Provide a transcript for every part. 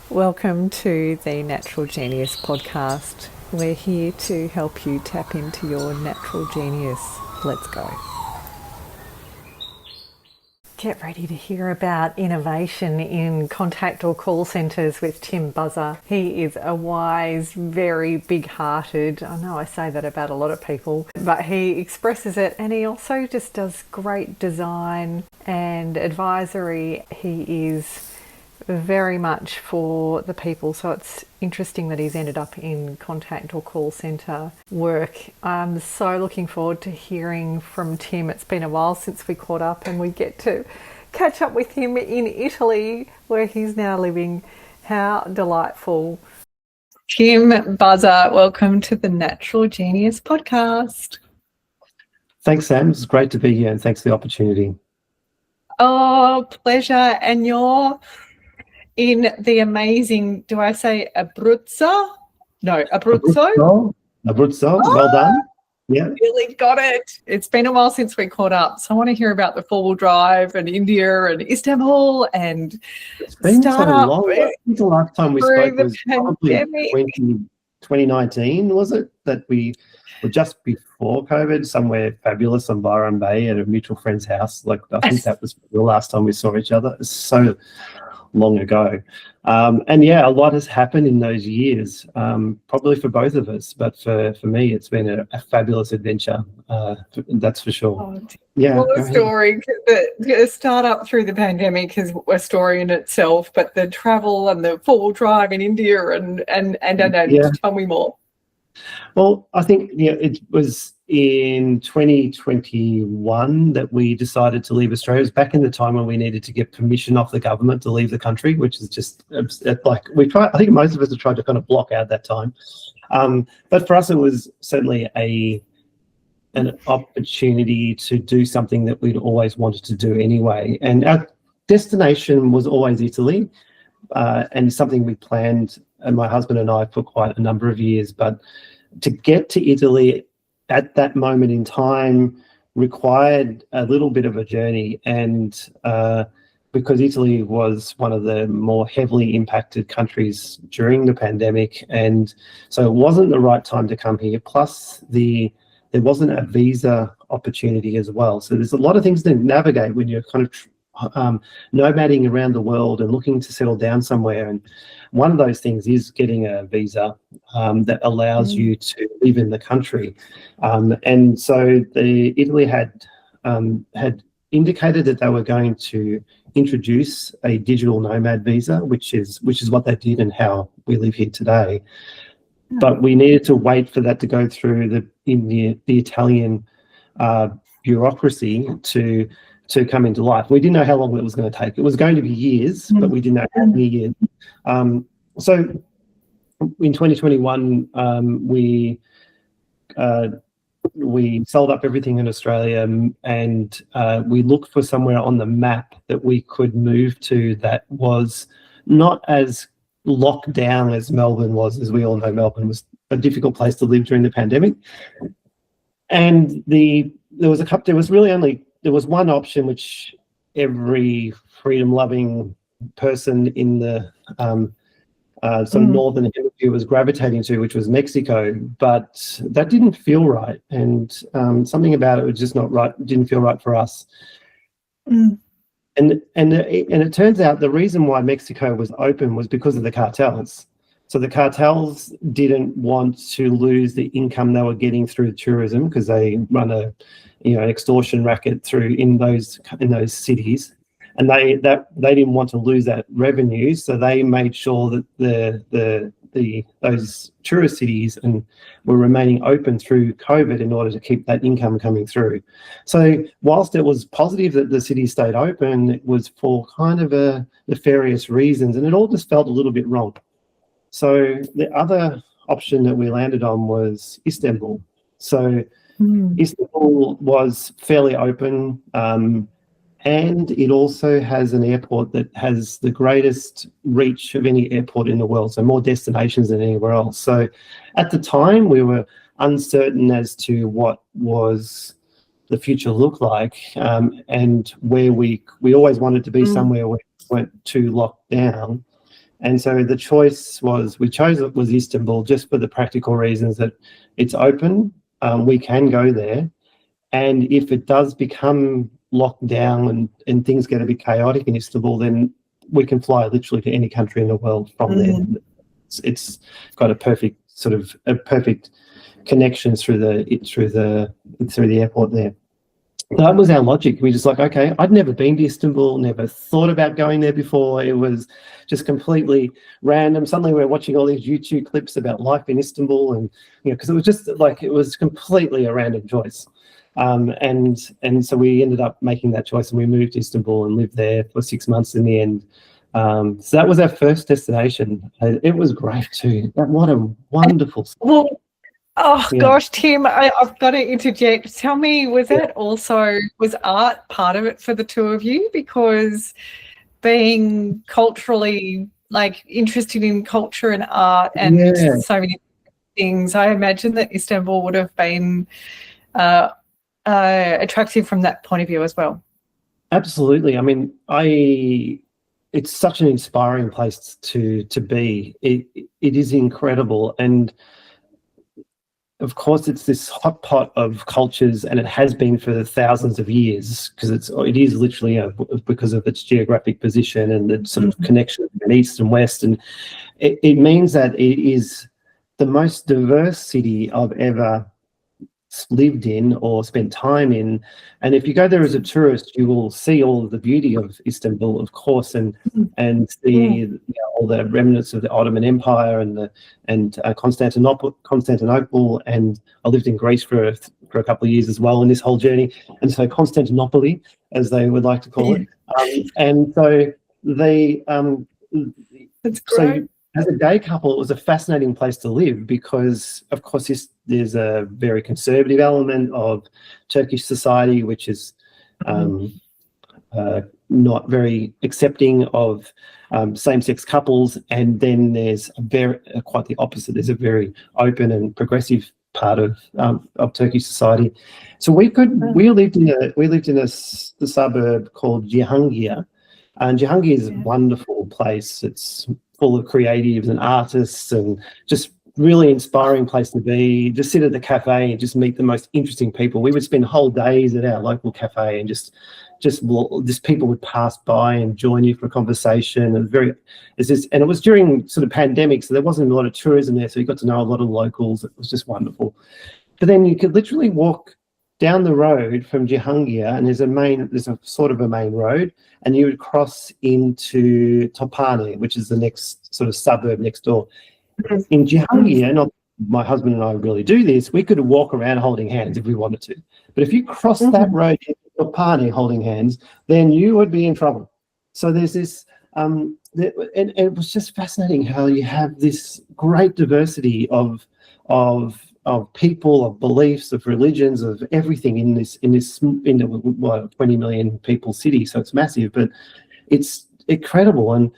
Welcome to the Natural Genius podcast. We're here to help you tap into your natural genius. Let's go. Get ready to hear about innovation in contact or call centres with Tim Buzza. He is a wise, very big-hearted, I know I say that about a lot of people, but he expresses it, and he also just does great design and advisory. He is very much for the people, so it's interesting that he's ended up in contact or call centre work. I'm so looking forward to hearing from Tim. It's been a while since we caught up, and we get to catch up with him in Italy where he's now living. How delightful. Tim Buzza, welcome to the Natural Genius podcast. Thanks, Sam. It's great to be here, and thanks for the opportunity. Oh, pleasure. And you're in the amazing, do I say Abruzzo? No, Abruzzo. Abruzzo, well done. Yeah. Really got it. It's been a while since we caught up, so I want to hear about the four-wheel drive and India and Istanbul and it's been startup. So long. I think the last time we spoke was probably 2019, was it? That we were just before COVID, somewhere fabulous on Byron Bay at a mutual friend's house. Like, I think that was the last time we saw each other. It's so long ago. And yeah, a lot has happened in those years, probably for both of us, but for me, it's been a fabulous adventure. That's for sure. Oh, yeah. Well, a story. The startup through the pandemic is a story in itself, but the travel and the four-wheel drive in India and yeah. Tell me more. Well, I think it was in 2021 that we decided to leave Australia. It was back in the time when we needed to get permission off the government to leave the country, which is just like we try. I think most of us have tried to kind of block out that time. But for us, it was certainly an opportunity to do something that we'd always wanted to do anyway. And our destination was always Italy, and something we planned, and my husband and I, for quite a number of years. But to get to Italy at that moment in time required a little bit of a journey, and because Italy was one of the more heavily impacted countries during the pandemic, and so it wasn't the right time to come here. Plus, there wasn't a visa opportunity as well. So there's a lot of things to navigate when you're kind of nomading around the world and looking to settle down somewhere. And one of those things is getting a visa that allows you to live in the country. And so Italy had indicated that they were going to introduce a digital nomad visa, which is what they did and how we live here today. But we needed to wait for that to go through the Italian bureaucracy to come into life. We didn't know how long that was going to take. It was going to be years, but we didn't know how many years. So in 2021, we sold up everything in Australia, and we looked for somewhere on the map that we could move to that was not as locked down as Melbourne was. As we all know, Melbourne was a difficult place to live during the pandemic. And there was one option which every freedom-loving person in the sort of northern hemisphere was gravitating to, which was Mexico. But that didn't feel right, and something about it was just not right. Didn't feel right for us. And it turns out the reason why Mexico was open was because of the cartels. So the cartels didn't want to lose the income they were getting through tourism, because they run an extortion racket in those cities, and they didn't want to lose that revenue. So they made sure that those tourist cities were remaining open through COVID in order to keep that income coming through. So whilst it was positive that the city stayed open, it was for kind of nefarious reasons, and it all just felt a little bit wrong. So the other option that we landed on was Istanbul. So Istanbul was fairly open, and it also has an airport that has the greatest reach of any airport in the world, so more destinations than anywhere else. So at the time, we were uncertain as to what was the future look like, and where we always wanted to be somewhere where we weren't too locked down. And so the choice was, we chose it was Istanbul just for the practical reasons that it's open, we can go there. And if it does become locked down and things get a bit chaotic in Istanbul, then we can fly literally to any country in the world from there. It's got a perfect connection through the airport there. That was our logic. We just like, okay, I'd never been to Istanbul, never thought about going there before. It was just completely random. Suddenly we're watching all these YouTube clips about life in Istanbul, and because it was just like, it was completely a random choice. And so we ended up making that choice, and we moved to Istanbul and lived there for 6 months in the end. So that was our first destination. It was great too. What a wonderful. Well, gosh, Tim, I've got to interject. Tell me, was art part of it for the two of you? Because being culturally interested in culture and art and so many things, I imagine that Istanbul would have been attractive from that point of view as well. Absolutely. I mean, it's such an inspiring place to be. It is incredible, and of course it's this hot pot of cultures, and it has been for thousands of years, because it is literally because of its geographic position and the sort of connection between east and west, and it means that it is the most diverse city I've ever lived in or spent time in. And if you go there as a tourist, you will see all of the beauty of Istanbul, of course, and see all the remnants of the Ottoman Empire and Constantinople. And I lived in Greece for a couple of years as well in this whole journey. And so Constantinople, as they would like to call it. And so that's great. So as a gay couple, it was a fascinating place to live because, of course, there's a very conservative element of Turkish society, which is not very accepting of same-sex couples. And then there's quite the opposite. There's a very open and progressive part of Turkish society. So we lived in the suburb called Cihangir, and Cihangir is a wonderful place. It's full of creatives and artists, and just really inspiring place to be. Just sit at the cafe and just meet the most interesting people. We would spend whole days at our local cafe, and just people would pass by and join you for a conversation. And it was during sort of pandemic, so there wasn't a lot of tourism there, so you got to know a lot of locals. It was just wonderful. But then you could literally walk down the road from Cihangir, and there's a sort of a main road, and you would cross into Tophané, which is the next sort of suburb next door. In Cihangir, not my husband and I really do this, we could walk around holding hands if we wanted to. But if you cross that road into Tophané holding hands, then you would be in trouble. So there's this, and it was just fascinating how you have this great diversity of people, of beliefs, of religions, of everything in the 20 million people city. So it's massive, but it's incredible, and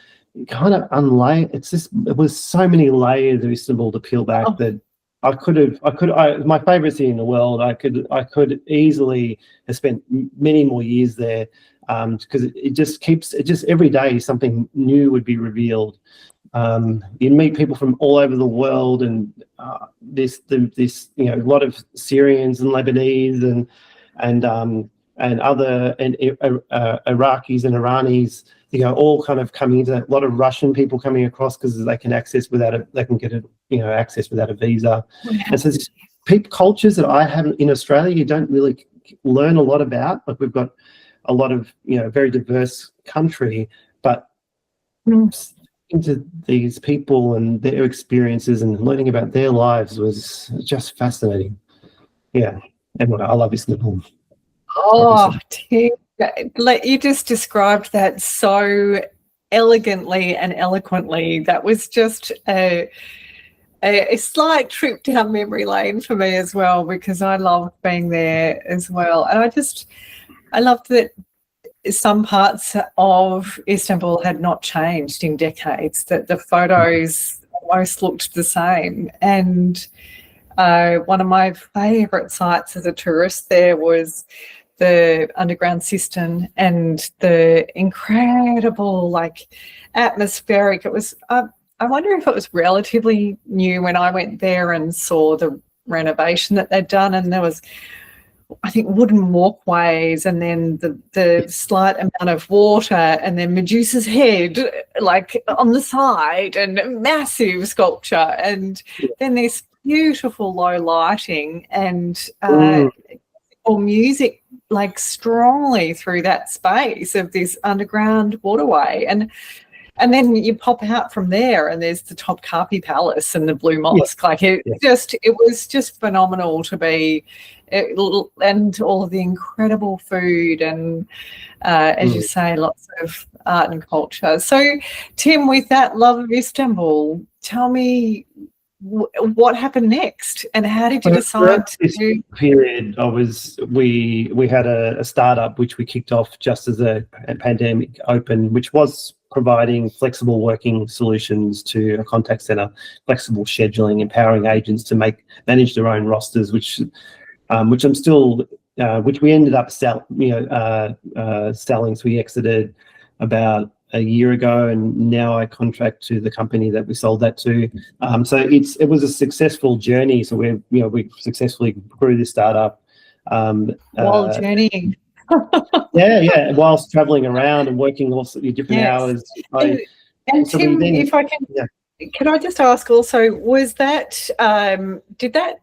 kind of it was so many layers of Istanbul to peel back that my favorite city in the world. I could easily have spent many more years there, because it just every day something new would be revealed. You meet people from all over the world, and this a lot of Syrians and Lebanese and other Iraqis and Iranis, all kind of coming into that. A lot of Russian people coming across because they can get access without a visa. And so this cultures that I haven't in Australia, you don't really learn a lot about. Like we've got a lot of very diverse country, but into these people and their experiences and learning about their lives was just fascinating. Yeah, and I love Istanbul. Oh, Tim, you just described that so elegantly and eloquently. That was just a slight trip down memory lane for me as well, because I loved being there as well. And I loved that some parts of Istanbul had not changed in decades, that the photos almost looked the same. And one of my favourite sites as a tourist there was the underground cistern and the incredible atmospheric. It was. I wonder if it was relatively new when I went there and saw the renovation that they'd done, and there was, I think, wooden walkways, and then the slight amount of water, and then Medusa's head on the side, and massive sculpture, and then this beautiful low lighting and or music strongly through that space of this underground waterway. And then you pop out from there and there's the Topkapi Palace and the Blue Mosque. It was just phenomenal to be, and all of the incredible food and, as you say, lots of art and culture. So, Tim, with that love of Istanbul, tell me what happened next and how did you decide to do? Period, we had a startup which we kicked off just as a pandemic opened, which was providing flexible working solutions to a contact center, flexible scheduling, empowering agents to manage their own rosters, which I'm still, which we ended up selling. So we exited about a year ago, and now I contract to the company that we sold that to. So it was a successful journey. So we successfully grew this startup. While journeying. yeah. Whilst traveling around and working lots of different hours. And Tim, if I can I just ask also, was that did that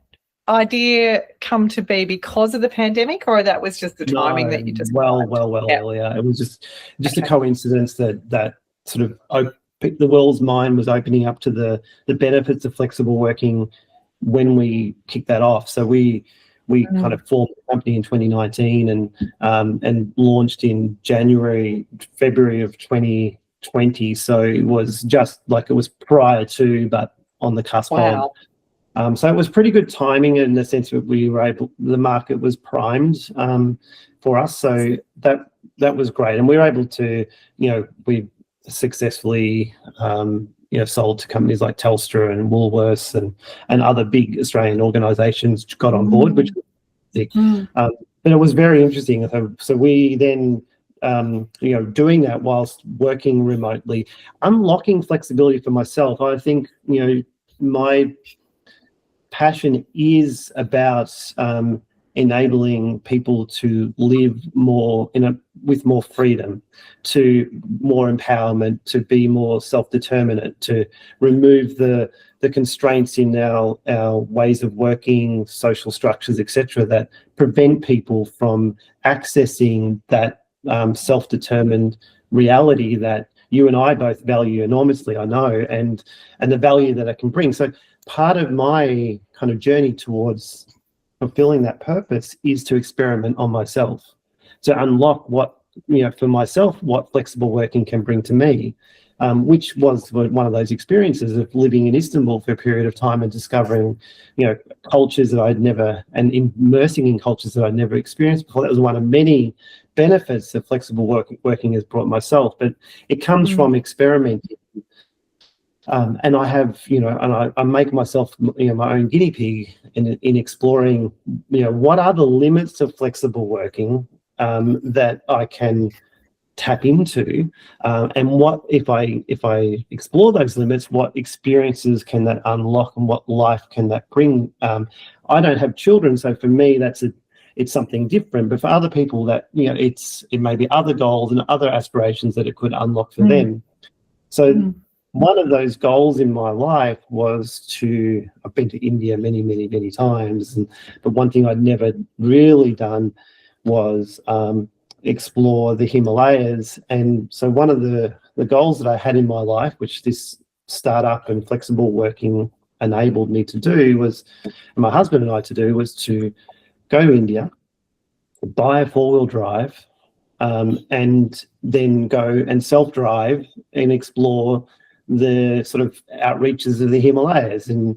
idea come to be because of the pandemic, or that was just the timing that you just earlier? It was just a coincidence that sort of the world's mind was opening up to the benefits of flexible working when we kicked that off. So we kind of formed the company in 2019 and launched in February of 2020. So it was just it was prior to, but on the cusp of. So it was pretty good timing in the sense that the market was primed for us. So that was great. And we were able to, we successfully, sold to companies like Telstra and Woolworths and other big Australian organisations got on board, which was big. But it was very interesting. So we then, doing that whilst working remotely, unlocking flexibility for myself. I think, my passion is about enabling people to live more with more freedom, to more empowerment, to be more self-determinate, to remove the constraints in our ways of working, social structures, etc., that prevent people from accessing that self-determined reality that you and I both value enormously, I know, and the value that it can bring. So part of my kind of journey towards fulfilling that purpose is to experiment on myself, to unlock for myself, what flexible working can bring to me, which was one of those experiences of living in Istanbul for a period of time and discovering, cultures that I'd never, and immersing in cultures that I'd never experienced before. That was one of many benefits that flexible working has brought myself, but it comes from experimenting. And I have, and I make myself, my own guinea pig in exploring, what are the limits of flexible working that I can tap into, and what if I explore those limits, what experiences can that unlock, and what life can that bring? I don't have children, so for me it's something different. But for other people, that it may be other goals and other aspirations that it could unlock for them. So. One of those goals in my life was I've been to India many, many, many times, but one thing I'd never really done was explore the Himalayas. And so one of the goals that I had in my life, which this startup and flexible working enabled me to do, was, and my husband and I was to go to India, buy a 4-wheel drive, and then go and self-drive and explore the sort of outreaches of the Himalayas. And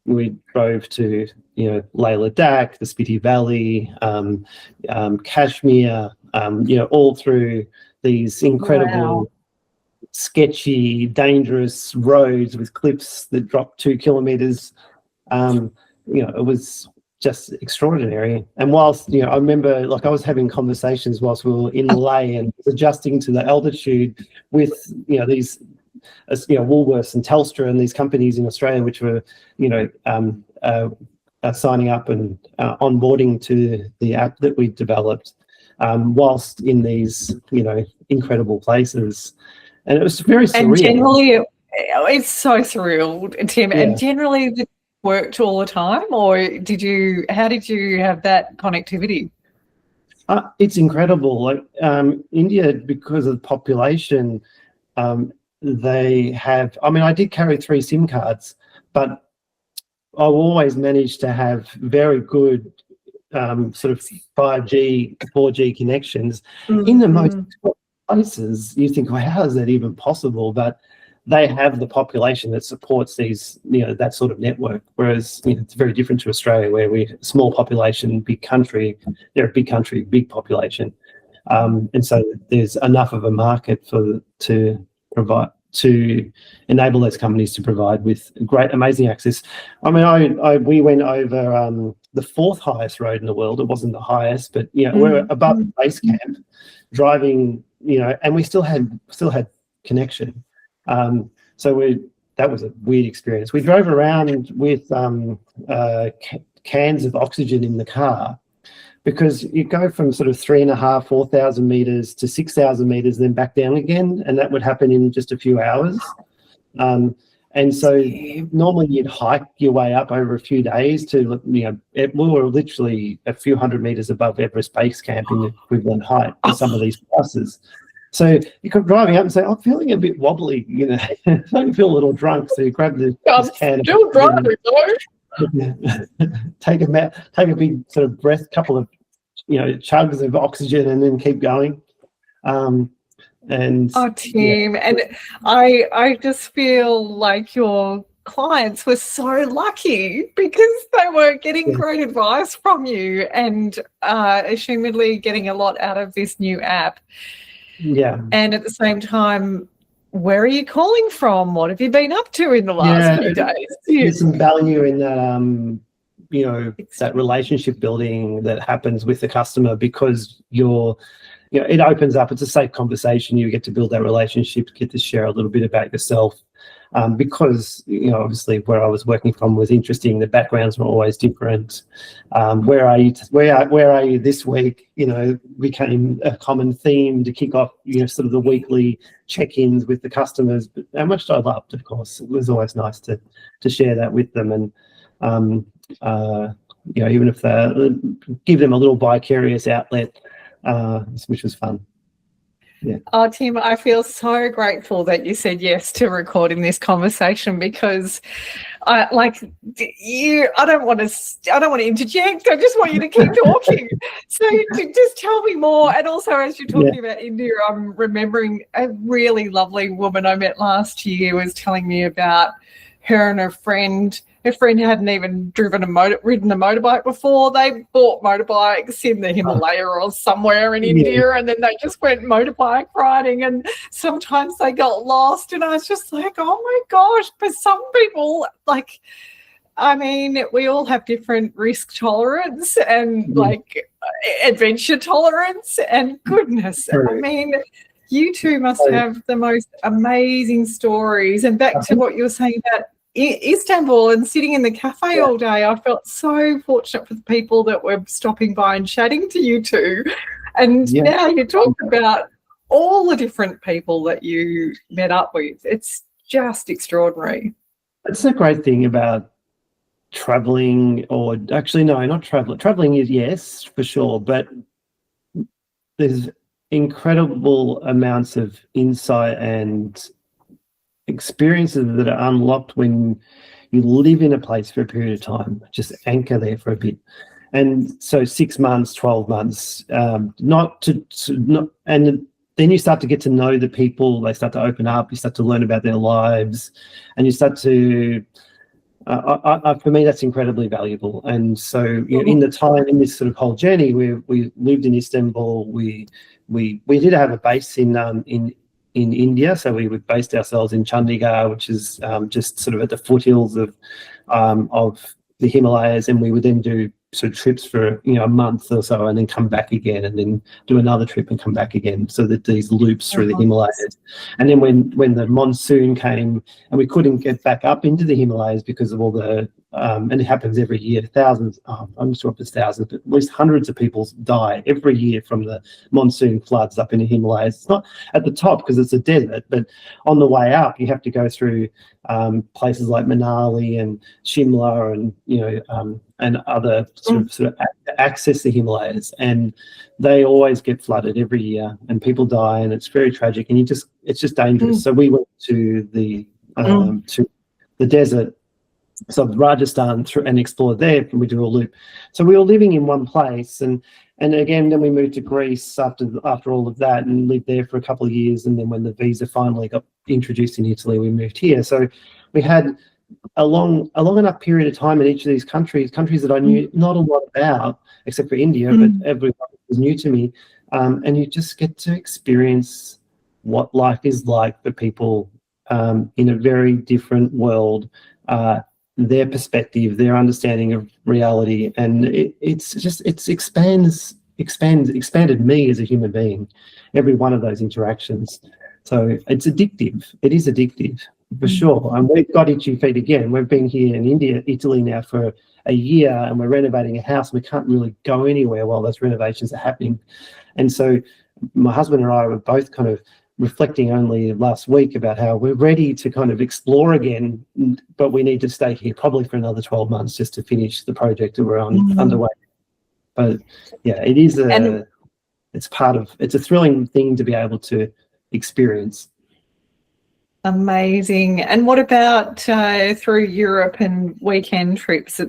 we drove to, Leh Ladakh, the Spiti Valley, Kashmir, all through these incredible, sketchy, dangerous roads with cliffs that drop 2 kilometers. It was just extraordinary. And whilst, you know, I remember, like, I was having conversations whilst we were in Lay and adjusting to the altitude with, you know, these, you know, Woolworths and Telstra and these companies in Australia, which were, you know, signing up and onboarding to the app that we developed, whilst in these, you know, incredible places. And it was very surreal. And generally, it's so surreal, Tim. Yeah. And generally, it worked all the time, or how did you have that connectivity? It's incredible. Like, India, because of the population, they have, I mean, I did carry 3 SIM cards, but I always managed to have very good sort of 5G, 4G connections. In the most places. You think, well, how is that even possible? But they have the population that supports these, you know, that sort of network. Whereas, you know, it's very different to Australia, where we're a small population, big country. They're a big country, big population, and so there's enough of a market to enable those companies to provide with great, amazing access. I mean, we went over the 4th highest road in the world. It wasn't the highest, but, you know, we're above the base camp, driving, you know, and we still had connection. So that was a weird experience. We drove around with cans of oxygen in the car, because you go from sort of 3,500, 4,000 meters to 6,000 meters, then back down again, and that would happen in just a few hours. And so normally you'd hike your way up over a few days to, you know, we were literally a few hundred meters above Everest Base Camp in the equivalent height for some of these passes. So you could driving up and say, I'm feeling a bit wobbly, you know, I feel a little drunk. So you grab this can. Still driving, take a big sort of breath, couple of, you know, chugs of oxygen, and then keep going. And Tim, and I just feel like your clients were so lucky because they were getting great advice from you, and assumedly getting a lot out of this new app. Yeah. And at the same time, where are you calling from? What have you been up to in the last few days? There's some value in that, you know, that relationship building that happens with the customer, because it opens up. It's a safe conversation. You get to build that relationship, get to share a little bit about yourself, because, you know, obviously where I was working from was interesting. The backgrounds were always different. Where are you this week? You know, became a common theme to kick off, you know, sort of the weekly check-ins with the customers. But how much I loved, of course, it was always nice to share that with them, and you know, even if give them a little vicarious outlet, which was fun. Yeah. Oh, Tim, I feel so grateful that you said yes to recording this conversation, because I don't want to interject. I just want you to keep talking. So just tell me more. And also, as you're talking about India, I'm remembering a really lovely woman I met last year was telling me about her and her friend. Her friend hadn't even ridden a motorbike before. They bought motorbikes in the Himalaya or somewhere in India, and then they just went motorbike riding, and sometimes they got lost. And I was just like, oh my gosh, for some people, like, I mean, we all have different risk tolerance and like adventure tolerance, and goodness, I mean, you two must have the most amazing stories. And back to what you were saying about Istanbul and sitting in the cafe all day, I felt so fortunate for the people that were stopping by and chatting to you two. And now you talk about all the different people that you met up with. It's just extraordinary. It's a great thing about traveling, or actually, no, not traveling. Traveling is, yes, for sure, but there's incredible amounts of insight and experiences that are unlocked when you live in a place for a period of time, just anchor there for a bit. And so 6 months, 12 months, and then you start to get to know the people. They start to open up, you start to learn about their lives, and you start to for me, that's incredibly valuable. And so, you know, in the time, in this sort of whole journey, we lived in Istanbul. We did have a base in India, so we based ourselves in Chandigarh, which is just sort of at the foothills of the Himalayas, and we would then do sort of trips for a month or so, and then come back again, and then do another trip and come back again, so that these loops through the Himalayas. And then when the monsoon came and we couldn't get back up into the Himalayas because of all the and it happens every year, thousands, I'm not sure if it's thousands, but at least hundreds of people die every year from the monsoon floods up in the Himalayas. It's not at the top because it's a desert, but on the way up you have to go through places like Manali and Shimla, and and other sort of access the Himalayas, and they always get flooded every year, and people die, and it's very tragic, and it's just dangerous. So we went to the desert, so Rajasthan, and explored there, and we do a loop. So we were living in one place, and again, then we moved to Greece after all of that, and lived there for a couple of years. And then when the visa finally got introduced in Italy, we moved here. So we had a long enough period of time in each of these countries that I knew not a lot about, except for India, but everyone was new to me. And you just get to experience what life is like for people in a very different world, their perspective, their understanding of reality, and it's expanded me as a human being, every one of those interactions. So it's addictive. It is addictive for sure. And we've got itchy feet again. We've been here in Italy now for a year, and we're renovating a house. We can't really go anywhere while those renovations are happening. And so my husband and I were both kind of reflecting only last week about how we're ready to kind of explore again, but we need to stay here probably for another 12 months just to finish the project that we're underway. But yeah, it is it's a thrilling thing to be able to experience. Amazing. And what about through Europe and weekend trips? I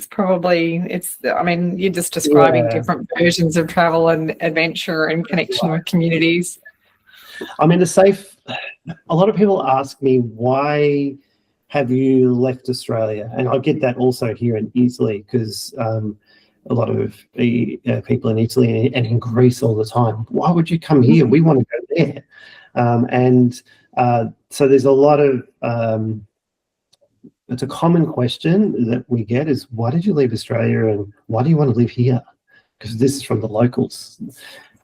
mean, you're just describing different versions of travel and adventure and connection with communities. I mean, a lot of people ask me, why have you left Australia? And I get that also here in Italy, because a lot of people in Italy and in Greece all the time, why would you come here? We want to go there. So there's a lot of, it's a common question that we get is, why did you leave Australia and why do you want to live here? Because this is from the locals.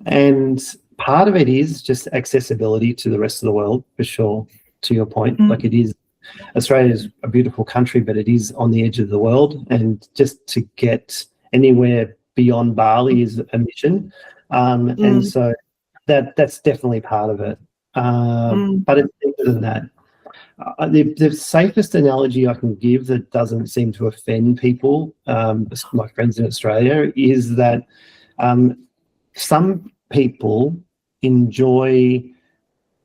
And part of it is just accessibility to the rest of the world, for sure, to your point. Like, it is, Australia is a beautiful country, but it is on the edge of the world. And just to get anywhere beyond Bali is a mission. And so that's definitely part of it. But it's deeper than that. The safest analogy I can give that doesn't seem to offend people, my friends in Australia, is that some people enjoy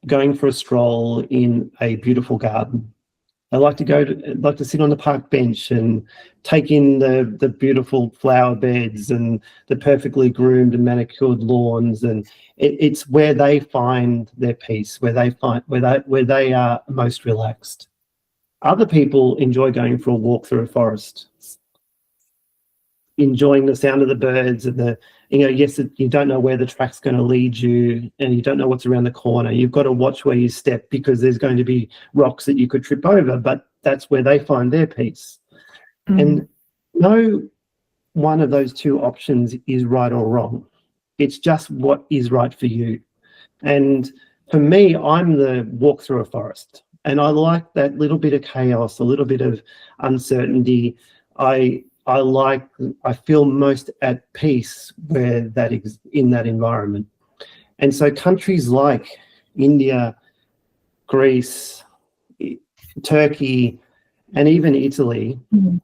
going for a stroll in a beautiful garden. They like to sit on the park bench and take in the beautiful flower beds and the perfectly groomed and manicured lawns, and it's where they find their peace, where they are most relaxed. Other people enjoy going for a walk through a forest, enjoying the sound of the birds and yes, you don't know where the track's going to lead you, and you don't know what's around the corner. You've got to watch where you step because there's going to be rocks that you could trip over, but that's where they find their peace. And no one of those two options is right or wrong. It's just what is right for you. And for me, I'm the walk through a forest, and I like that little bit of chaos, a little bit of uncertainty. I feel most at peace where in that environment. And so countries like India, Greece, Turkey, and even Italy,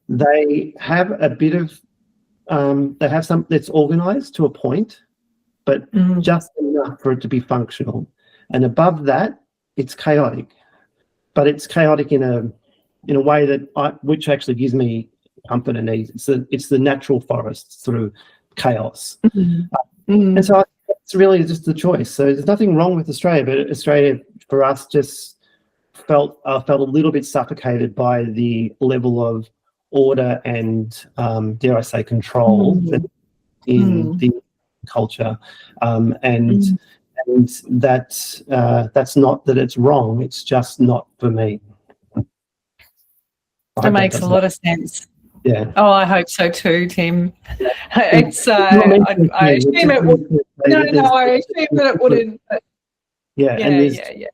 they have a bit of, they have some that's organized to a point, but just enough for it to be functional. And above that, it's chaotic, but it's chaotic in a way which actually gives me comfort and ease. It's the natural forest sort of chaos. And so it's really just the choice. So there's nothing wrong with Australia, but Australia for us just felt a little bit suffocated by the level of order and dare I say control in the culture. And that's not that it's wrong, it's just not for me. That makes a lot of sense. Yeah. Oh, I hope so too, Tim. It's I assume it would. No, I assume that it wouldn't. But yeah, and there's yeah.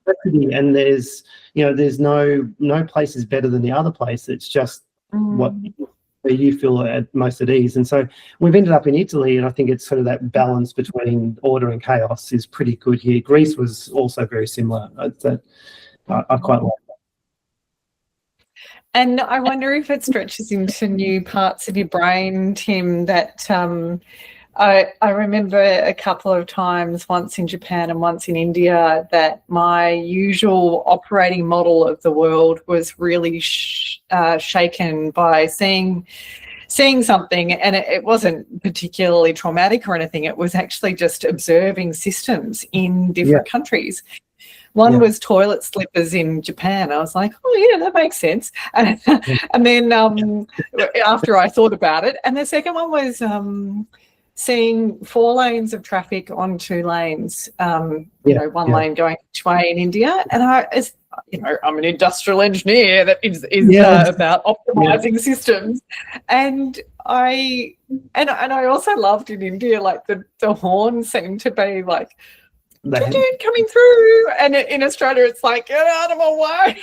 and there's there's no place is better than the other place. It's just where you feel most at ease. And so we've ended up in Italy, and I think it's sort of that balance between order and chaos is pretty good here. Greece was also very similar. I quite like. And I wonder if it stretches into new parts of your brain, Tim, that I remember a couple of times, once in Japan and once in India, that my usual operating model of the world was really shaken by seeing something, and it wasn't particularly traumatic or anything. It was actually just observing systems in different countries. One was toilet slippers in Japan. I was like, oh, yeah, that makes sense. And then after I thought about it, and the second one was seeing 4 lanes of traffic on 2 lanes, one lane going each way in India. And I'm an industrial engineer that is about optimizing systems. And I also loved in India, like the horns seemed to be like, coming through, and in Australia it's like, get out of my way.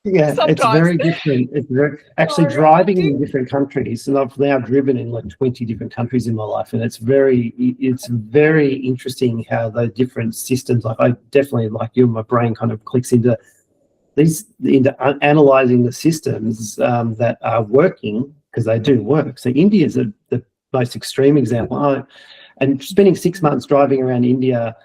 Yeah, sometimes. It's very different. It's actually driving in different countries, and I've now driven in like 20 different countries in my life, and it's very interesting how the different systems, like I definitely, like you, my brain kind of clicks into analyzing the systems that are working, because they do work. So India is the most extreme example. And spending 6 months driving around India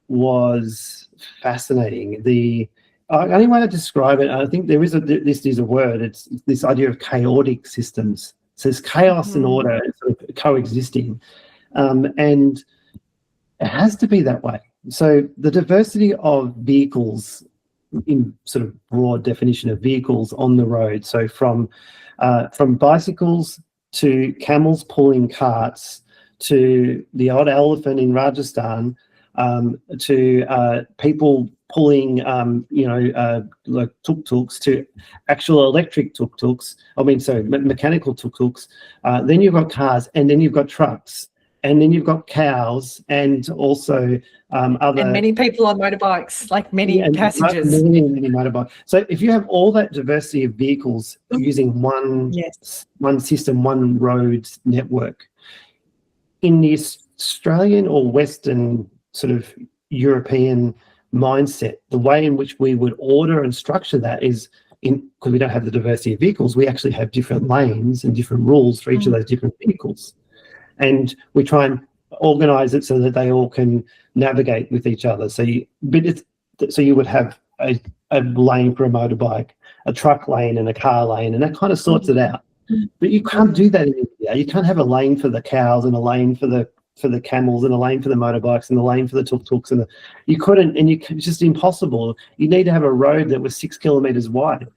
was fascinating. The only way to describe it, I think this is a word, it's this idea of chaotic systems. So there's chaos and order sort of coexisting, and it has to be that way. So the diversity of vehicles, in sort of broad definition of vehicles on the road, so from bicycles to camels pulling carts to the odd elephant in Rajasthan, to people pulling, like tuk-tuks, to actual electric tuk-tuks. Mechanical tuk-tuks. Then you've got cars, and then you've got trucks, and then you've got cows, and also other. And many people on motorbikes, like many passengers. Many motorbikes. So if you have all that diversity of vehicles using one system, one road network, in the Australian or Western sort of European mindset, the way in which we would order and structure that is, because we don't have the diversity of vehicles, we actually have different lanes and different rules for each of those different vehicles. And we try and organise it so that they all can navigate with each other. So you would have a lane for a motorbike, a truck lane and a car lane, and that kind of sorts it out. But you can't do that in India. You can't have a lane for the cows and a lane for the camels and a lane for the motorbikes and a lane for the tuk-tuks, and it's just impossible. You need to have a road that was 6 kilometres wide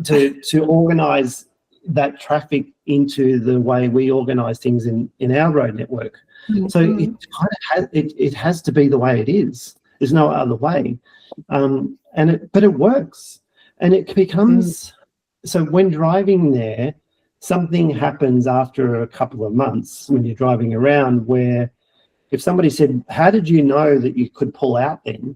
to organise that traffic into the way we organise things in our road network. So it has to be the way it is. There's no other way, but it works, and it becomes. So when driving there, something happens after a couple of months when you're driving around, where if somebody said, how did you know that you could pull out then?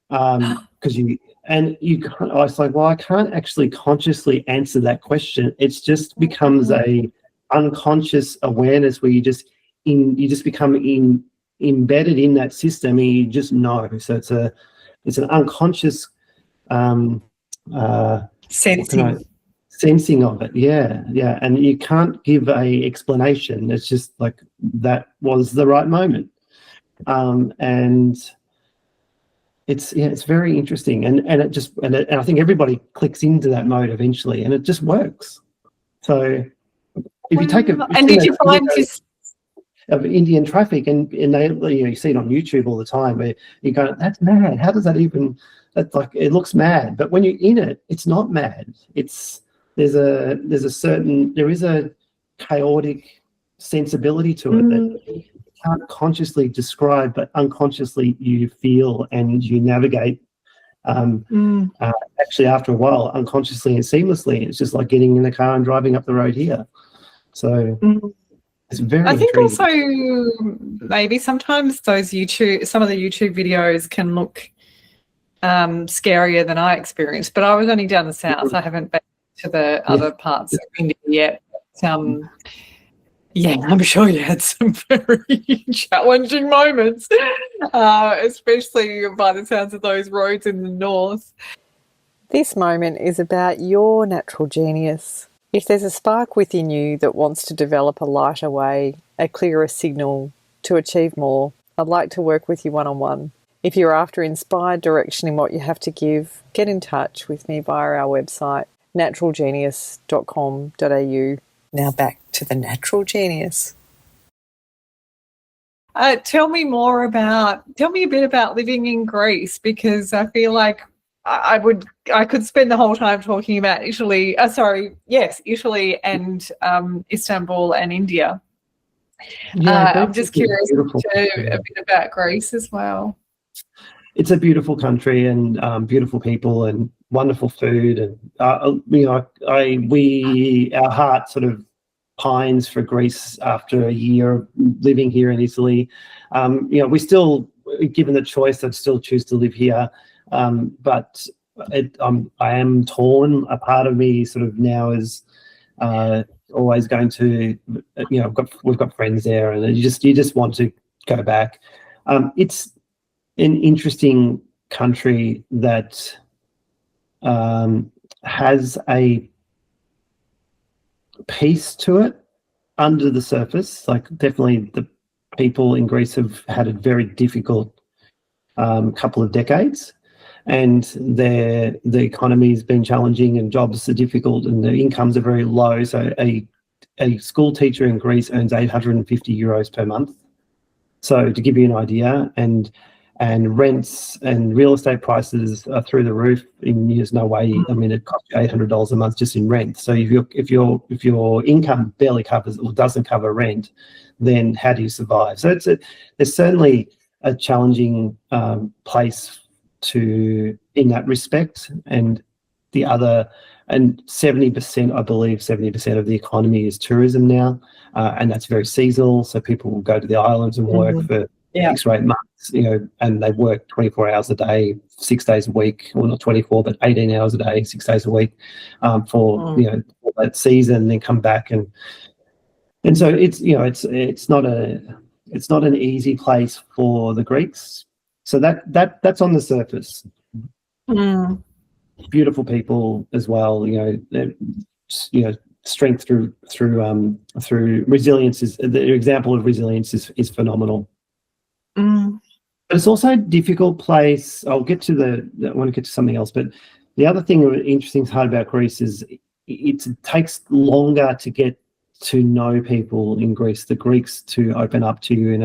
I was like, well, I can't actually consciously answer that question. It's just becomes a unconscious awareness where you just become embedded in that system, and you just know. So it's an unconscious sensing of it. Yeah. And you can't give a explanation. It's just like, that was the right moment. And it's very interesting. And I think everybody clicks into that mode eventually, and it just works. So if you take and did you find this of Indian traffic, and they, you see it on YouTube all the time, where you go, that's mad. How does that even, that's like, it looks mad. But when you're in it, it's not mad. There is a chaotic sensibility to it that you can't consciously describe, but unconsciously you feel and you navigate Actually, after a while, unconsciously and seamlessly, it's just like getting in the car and driving up the road here. So it's very I think intriguing. also maybe sometimes some of the YouTube videos can look scarier than I experienced, but I was only down the south. I haven't been to the other parts of India yet. Yeah, I'm sure you had some very challenging moments, especially by the sounds of those roads in the north. This moment is about your natural genius. If there's a spark within you that wants to develop a lighter way, a clearer signal to achieve more, I'd like to work with you one-on-one. If you're after inspired direction in what you have to give, get in touch with me via our website, naturalgenius.com.au. Now back to the natural genius. Tell me a bit about living in Greece, because I feel like I could spend the whole time talking about Italy and Istanbul and India. I'm just curious a bit about Greece as well. It's a beautiful country and beautiful people and wonderful food, and our heart sort of pines for Greece after a year of living here in Italy. We still, given the choice, I'd still choose to live here, but I am torn. A part of me sort of now is always going to, we've got friends there, and you just want to go back. It's an interesting country that has a peace to it under the surface. Like, definitely the people in Greece have had a very difficult couple of decades, and the economy has been challenging and jobs are difficult and the incomes are very low. So a school teacher in Greece earns 850 euros per month. So to give you an idea, and rents and real estate prices are through the roof. There's no way. I mean, it costs you $800 a month just in rent. So if your income barely covers or doesn't cover rent, then how do you survive? So there's certainly a challenging place in that respect. And 70%, I believe, 70% of the economy is tourism now, and that's very seasonal. So people will go to the islands and work for 6 or 8 months, and they work 24 hours a day, 6 days a week, well, not 24, but 18 hours a day, 6 days a week, for that season, and then come back, and so it's not an easy place for the Greeks. So that's on the surface. Beautiful people as well. Strength through resilience is the example of resilience is phenomenal. But it's also a difficult place. I want to get to something else, but the other thing interesting part about Greece is it takes longer to get to know people in Greece. The Greeks to open up to you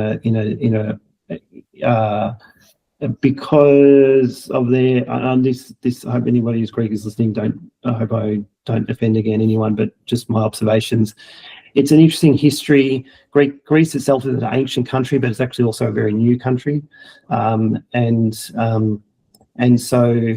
because of their this. I hope anybody who's Greek is listening. I hope I don't offend again anyone, but just my observations. It's an interesting history. Greece itself is an ancient country, but it's actually also a very new country, and so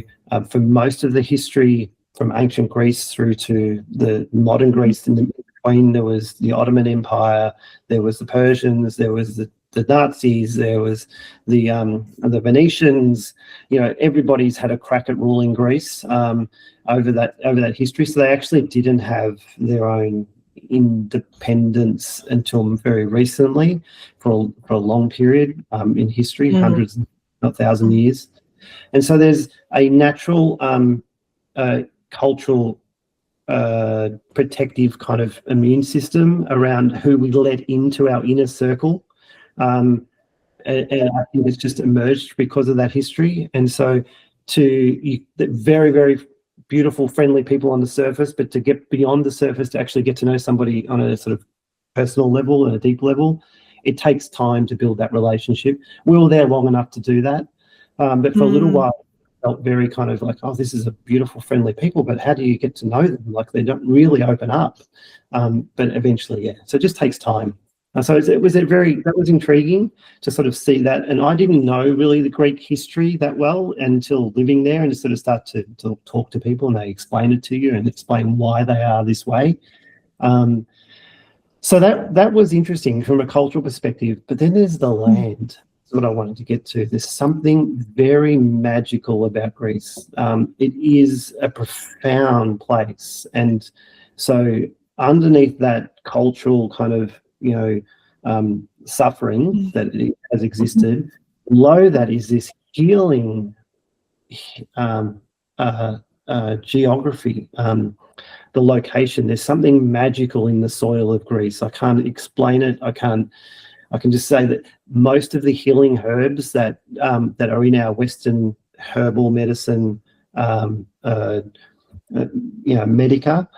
for most of the history, from ancient Greece through to the modern Greece, in between, there was the Ottoman Empire, there was the Persians, there was the Nazis, there was the Venetians. Everybody's had a crack at ruling Greece over that history. So they actually didn't have their own independence until very recently, for a long period in history, hundreds, not 1,000 years. And so there's a natural cultural protective kind of immune system around who we let into our inner circle. And I think it's just emerged because of that history. And so very, very beautiful, friendly people on the surface, but to get beyond the surface, to actually get to know somebody on a sort of personal level and a deep level, it takes time to build that relationship. We were there long enough to do that. But for a little while, it felt very kind of like, oh, this is a beautiful, friendly people, but how do you get to know them? Like, they don't really open up. But eventually, yeah. So it just takes time. So it was that was intriguing to sort of see that. And I didn't know really the Greek history that well until living there, and to sort of start to talk to people, and they explain it to you and explain why they are this way. So that was interesting from a cultural perspective. But then there's the land. That's what I wanted to get to. There's something very magical about Greece. It is a profound place. And so underneath that cultural kind of, suffering that it has existed, below that is this healing geography. The location, there's something magical in the soil of Greece. I can't explain it. I can just say that most of the healing herbs that are in our Western herbal medicine, medica,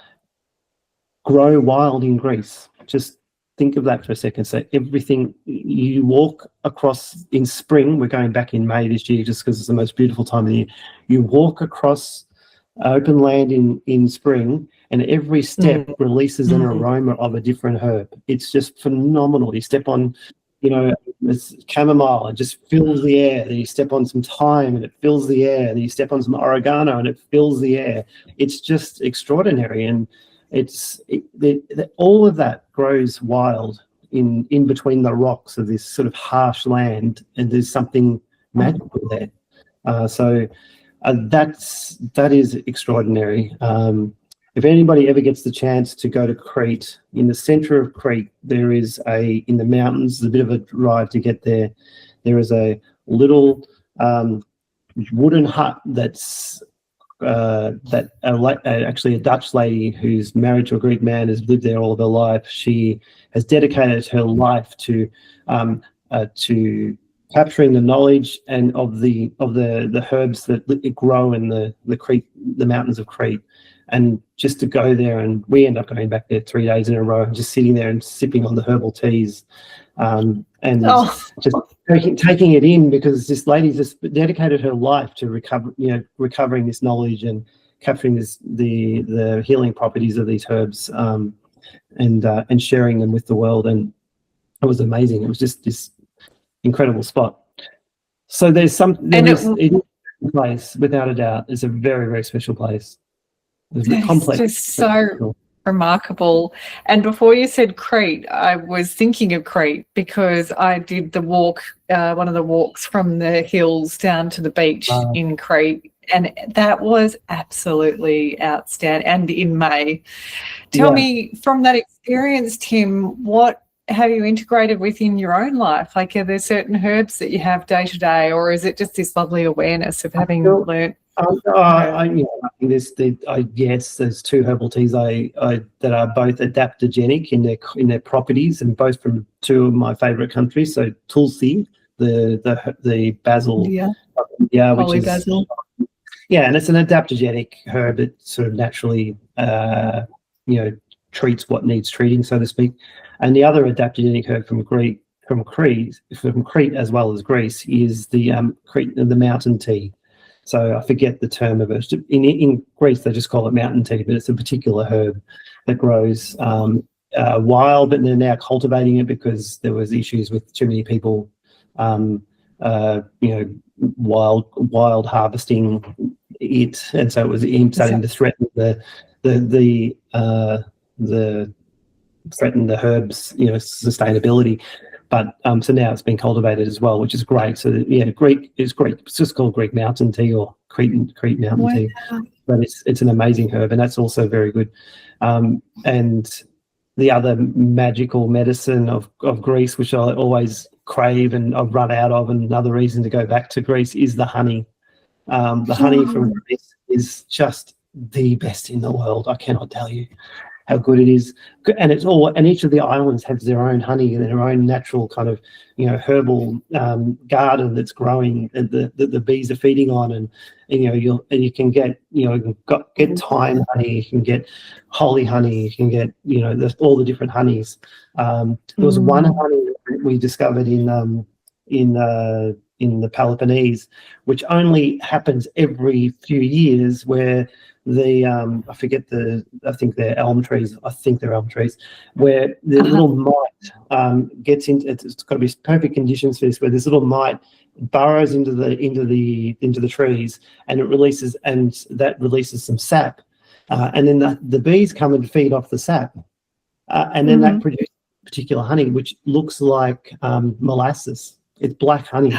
grow wild in Greece. Just think of that for a second. So everything you walk across in spring, we're going back in May this year just because it's the most beautiful time of the year. You walk across open land in spring, and every step releases an aroma of a different herb. It's just phenomenal. You step on, it's chamomile, it just fills the air. Then you step on some thyme and it fills the air. Then you step on some oregano and it fills the air. It's just extraordinary. And all of that grows wild in between the rocks of this sort of harsh land, and there's something magical there. That is extraordinary. If anybody ever gets the chance to go to Crete, in the center of Crete, there is in the mountains, a bit of a drive to get there. There is a little wooden hut that's actually a Dutch lady who's married to a Greek man, has lived there all of her life. She has dedicated her life to capturing the knowledge and of the herbs that grow in the mountains of Crete, and just to go there. And we end up going back there 3 days in a row, and just sitting there and sipping on the herbal teas, just taking it in, because this lady just dedicated her life to recovering this knowledge and capturing the healing properties of these herbs, and sharing them with the world. And it was amazing. It was just this incredible spot. So it is a place, without a doubt. It's a very, very special place. It's complex. Just so remarkable. And before you said Crete, I was thinking of Crete because I did the walk, one of the walks from the hills down to the beach in Crete, and that was absolutely outstanding. And in May. Tell me, from that experience, Tim, what have you integrated within your own life? Like, are there certain herbs that you have day to day, or is it just this lovely awareness of having learnt? There's two herbal teas that are both adaptogenic in their properties, and both from two of my favourite countries. So Tulsi, the basil, Holy basil. And it's an adaptogenic herb that sort of naturally treats what needs treating, so to speak. And the other adaptogenic herb from Crete as well as Greece is the mountain tea. So I forget the term of it. In Greece, they just call it mountain tea, but it's a particular herb that grows wild, but they're now cultivating it because there was issues with too many people, wild harvesting it, and so it was starting to threaten the herbs, sustainability. But so now it's been cultivated as well, which is great. So Greek is Greek. It's just called Greek mountain tea or Crete mountain tea. But it's an amazing herb, and that's also very good. And the other magical medicine of Greece, which I always crave and I've run out of, and another reason to go back to Greece, is the honey. The honey from Greece is just the best in the world. I cannot tell you how good it is. And each of the islands has their own honey and their own natural kind of herbal garden that's growing, and the bees are feeding on, and you can get get thyme honey, you can get holly honey, you can get all the different honeys. There was one honey that we discovered in the Peloponnese, which only happens every few years, where the I think they're elm trees, where the little mite gets into, it's got to be perfect conditions for this, where this little mite burrows into the trees, and that releases some sap, and then the bees come and feed off the sap, and then that produces particular honey which looks like molasses. It's black honey,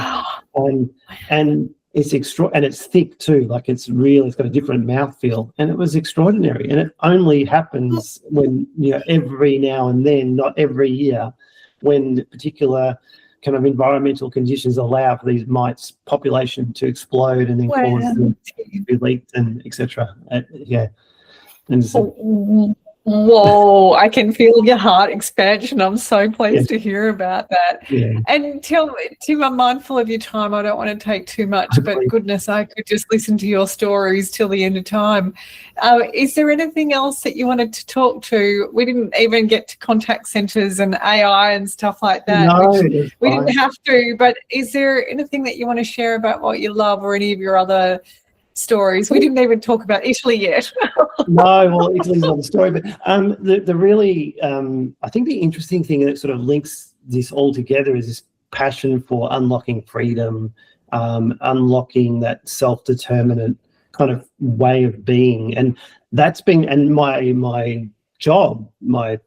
and it's and it's thick too. Like it's got a different mouthfeel, and it was extraordinary. And it only happens when, every now and then, not every year, when particular kind of environmental conditions allow for these mites population to explode and then cause them to be leaked and etc. And so, whoa, I can feel your heart expansion. I'm so pleased to hear about that. Yeah. And tell me, Tim, I'm mindful of your time. I don't want to take too much, but goodness, I could just listen to your stories till the end of time. Is there anything else that you wanted to talk to? We didn't even get to contact centres and AI and stuff like that. No, we didn't have to, but is there anything that you want to share about what you love or any of your other stories? We didn't even talk about Italy yet. No, well, Italy's another story. But the really, I think the interesting thing that sort of links this all together is this passion for unlocking freedom, unlocking that self-determinant kind of way of being, and that's been, and my job, my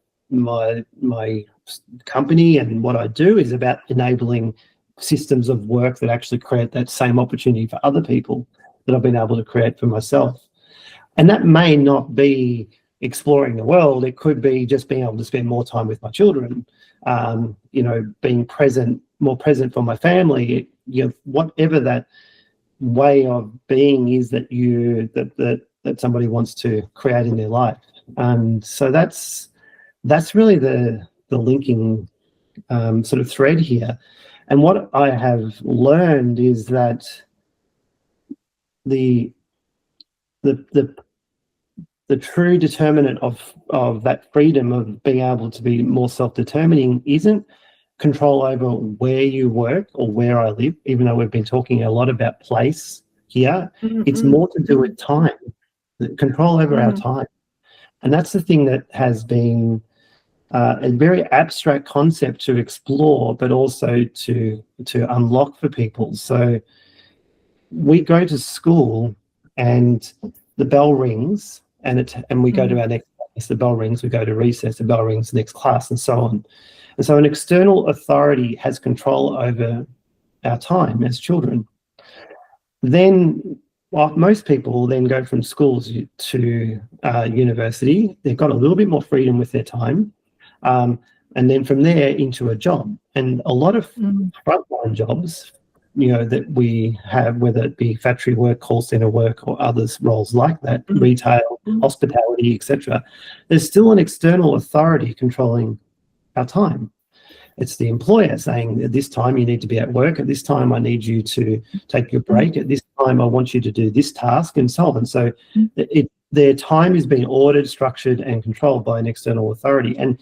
company, and what I do is about enabling systems of work that actually create that same opportunity for other people that I've been able to create for myself. And that may not be exploring the world. It could be just being able to spend more time with my children, being more present for my family, whatever that way of being is that that somebody wants to create in their life. And so that's really the linking sort of thread here. And what I have learned is that the true determinant of that freedom of being able to be more self-determining isn't control over where you work or where I live, even though we've been talking a lot about place here. It's more to do with time, control over our time. And that's the thing that has been a very abstract concept to explore, but also to unlock for people. So we go to school and the bell rings, and we go to our next class. The bell rings, we go to recess, the bell rings, next class, and so on. And so an external authority has control over our time as children. Then, while most people then go from schools to university, they've got a little bit more freedom with their time, and then from there into a job. And a lot of frontline jobs, that we have, whether it be factory work, call center work, or others roles like that, retail, hospitality, etc., there's still an external authority controlling our time. It's the employer saying, at this time you need to be at work, at this time I need you to take your break, at this time I want you to do this task, and so on. So their time is being ordered, structured, and controlled by an external authority. And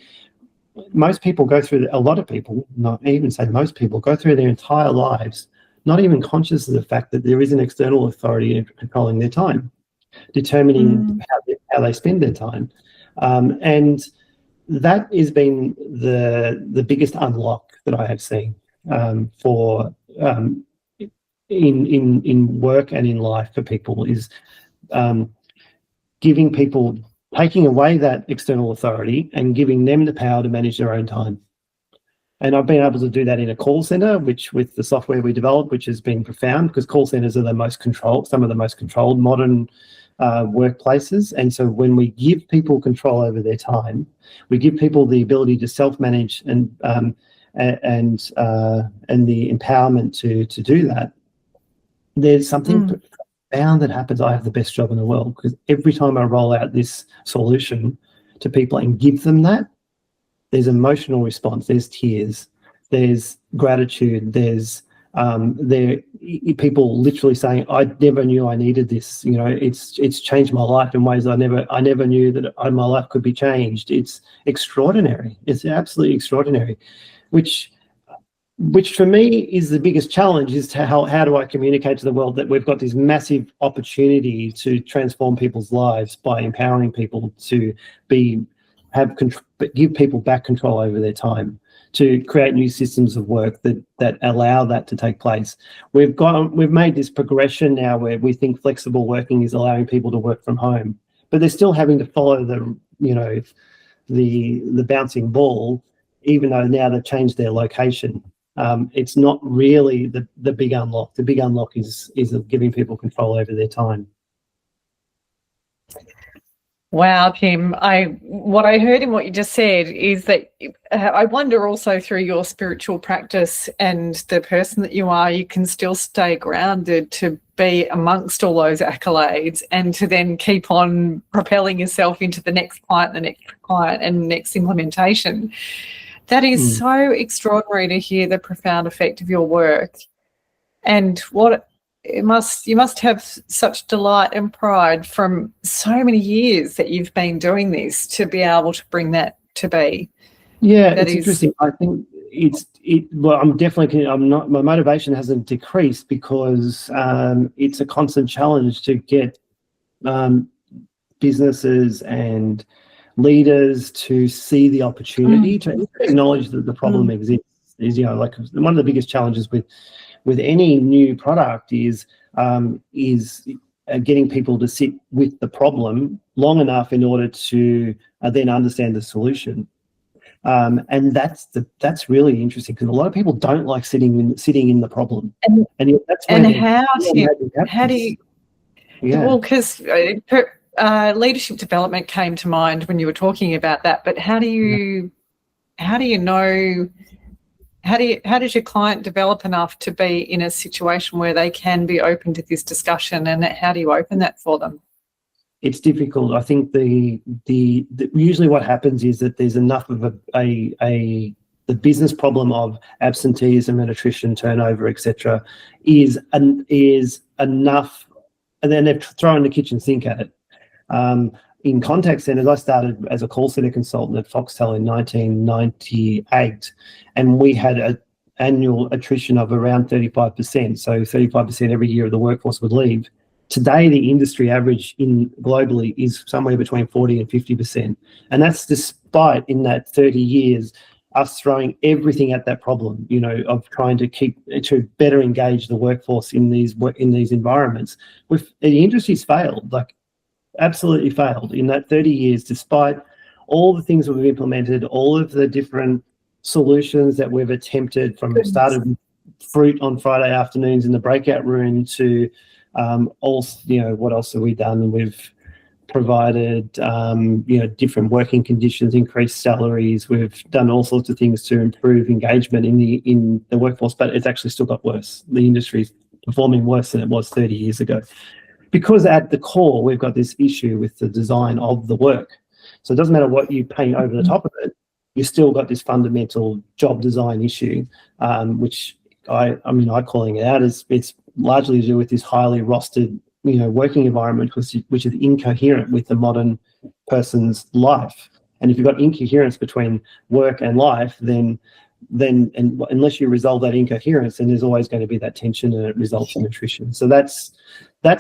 most people go through, a lot of people, not even say most people, go through their entire lives not even conscious of the fact that there is an external authority controlling their time, determining how they spend their time. And that has been the biggest unlock that I have seen for in work and in life for people, is giving people, taking away that external authority and giving them the power to manage their own time. And I've been able to do that in a call center, which with the software we developed, which has been profound, because call centers are some of the most controlled modern workplaces. And so when we give people control over their time, we give people the ability to self-manage and the empowerment to do that. There's something profound that happens. I have the best job in the world, because every time I roll out this solution to people and give them that, there's emotional response, there's tears, there's gratitude, there's people literally saying, I never knew I needed this. It's changed my life in ways I never knew that my life could be changed. It's extraordinary. It's absolutely extraordinary, which which for me is the biggest challenge, is to how do I communicate to the world that we've got this massive opportunity to transform people's lives by empowering people to give people back control over their time, to create new systems of work that allow that to take place. We've made this progression now where we think flexible working is allowing people to work from home, but they're still having to follow the bouncing ball, even though now they've changed their location. It's not really the big unlock. The big unlock is giving people control over their time. Wow, Tim. What I heard in what you just said is that I wonder also through your spiritual practice and the person that you are, you can still stay grounded to be amongst all those accolades and to then keep on propelling yourself into the next client, the next implementation. That is so extraordinary to hear the profound effect of your work, and you must have such delight and pride from so many years that you've been doing this to be able to bring that to be. Yeah, it's interesting. I think my motivation hasn't decreased because it's a constant challenge to get businesses and leaders to see the opportunity, to acknowledge that the problem exists. Is like one of the biggest challenges with any new product is getting people to sit with the problem long enough in order to then understand the solution. And that's really interesting because a lot of people don't like sitting in the problem. And that's how do you? Yeah. Well, because leadership development came to mind when you were talking about that. But how do you know? How does your client develop enough to be in a situation where they can be open to this discussion, and how do you open that for them? It's difficult. I think the usually what happens is that there's enough of the business problem of absenteeism and attrition, turnover, etc., is enough, and then they're throwing the kitchen sink at it. In contact centers, I started as a call center consultant at Foxtel in 1998, and we had an annual attrition of around 35%. So 35% every year of the workforce would leave. Today, the industry average globally is somewhere between 40 and 50%. And that's despite, in that 30 years, us throwing everything at that problem, of trying to better engage the workforce in these environments. The industry's failed, absolutely failed in that 30 years, despite all the things we've implemented, all of the different solutions that we've attempted, from started with fruit on Friday afternoons in the breakout room to what else have we done? We've provided different working conditions, increased salaries. We've done all sorts of things to improve engagement in the workforce, but it's actually still got worse. The industry's performing worse than it was 30 years ago. Because at the core, we've got this issue with the design of the work. So it doesn't matter what you paint over the top of it, you still got this fundamental job design issue, which I'm calling it out as it's largely to do with this highly rostered, working environment, which is incoherent with the modern person's life. And if you've got incoherence between work and life, then unless you resolve that incoherence, then there's always going to be that tension, and it results in attrition. So that's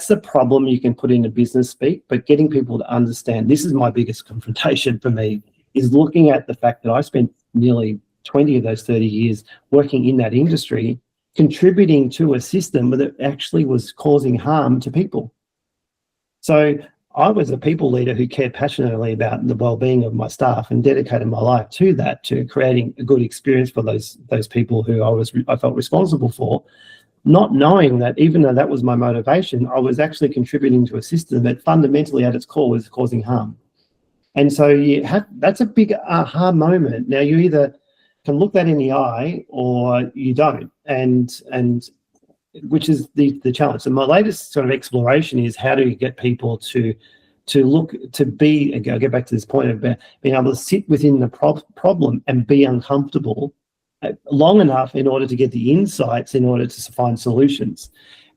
the problem you can put into business speak. But getting people to understand, this is my biggest confrontation for me, is looking at the fact that I spent nearly 20 of those 30 years working in that industry, contributing to a system that actually was causing harm to people. So I was a people leader who cared passionately about the well-being of my staff and dedicated my life to that, to creating a good experience for those people who I felt responsible for, not knowing that even though that was my motivation, I was actually contributing to a system that fundamentally at its core was causing harm. And so that's a big aha moment. Now, you either can look that in the eye or you don't, and which is the challenge. So my latest sort of exploration is, how do you get people to look, to be, again, I'll get back to this point of being able to sit within the problem and be uncomfortable long enough in order to get the insights, in order to find solutions.